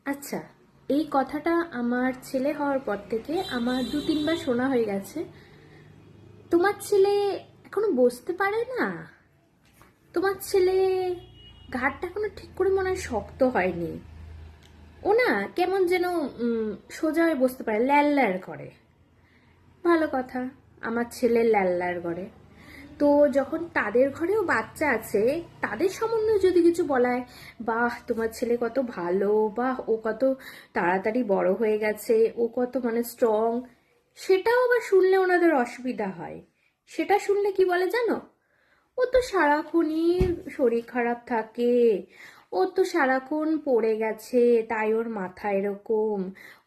আচ্ছা, এই কথাটা আমার ছেলে হওয়ার পর থেকে আমার 2-3 বার শোনা হয়ে গেছে। তোমার ছেলে এখনো বসতে পারে না? তোমার ছেলে ঘাড়টা এখনো ঠিক করে মনে হয় শক্ত হয়নি। ও না কেমন যেন সোজা হয়ে বসতে পারে, ল্যাল করে। ভালো কথা, আমার ছেলে ল্যাল করে। তো যখন তাদের ঘরেও বাচ্চা আছে, তাদের সম্বন্ধে যদি কিছু বলায়, বাহ তোমার ছেলে কত ভালো, বাহ ও কত তাড়াতাড়ি বড় হয়ে গেছে, ও কত মানে স্ট্রং, সেটাও আবার শুনলে ওনাদের অসুবিধা হয়। সেটা শুনলে কি বলে জানো? ও তো সারাক্ষণই শরীর খারাপ থাকে, ও তো সারাক্ষণ পড়ে গেছে তাই ওর মাথা এরকম,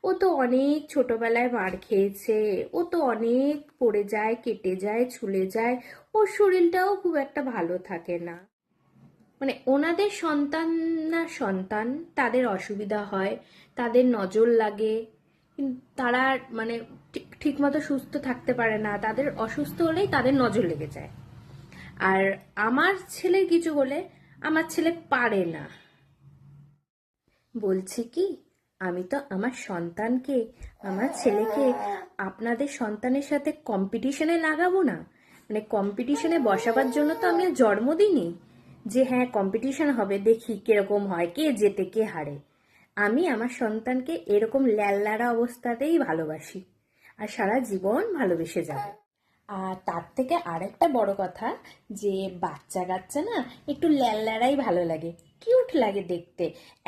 ও তো অনেক ছোটবেলায় মার খেয়েছে, ও তো অনেক পড়ে যায়, কেটে যায়, ছুলে যায়, ওর শরীরটাও খুব একটা ভালো থাকে না। মানে ওনাদের সন্তান না সন্তান, তাদের অসুবিধা হয়, তাদের নজর লাগে, তারা মানে ঠিক মতো সুস্থ থাকতে পারে না, তাদের অসুস্থ হলেই তাদের নজর লেগে যায়। আর আমার ছেলের কিছু হলে আমার ছেলে পারে না। বলছি কি, আমি তো আমার সন্তানকে, আমার ছেলেকে আপনাদের সন্তানের সাথে কম্পিটিশনে লাগাবো না। মানে কম্পিটিশনে বসাবার জন্য তো আমি আর জন্ম দিইনি যে হ্যাঁ কম্পিটিশন হবে, দেখি কিরকম হয়, কে জেতে কে হারে। আমি আমার সন্তানকে এরকম ল্যাল্লারা অবস্থাতেই ভালোবাসি, আর সারা জীবন ভালোবেসে যাব। আর তার থেকে আরেকটা বড় কথা, যে বাচ্চা কাচ্চা না একটু ল্যাড়াই ভালো লাগে, কিউট লাগে দেখতে।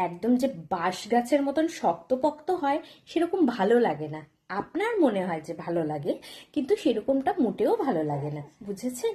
একদম যে বাঁশ গাছের মতন শক্তপোক্ত হয় সেরকম ভালো লাগে না। আপনার মনে হয় যে ভালো লাগে, কিন্তু সেরকমটা মোটেও ভালো লাগে না, বুঝেছেন?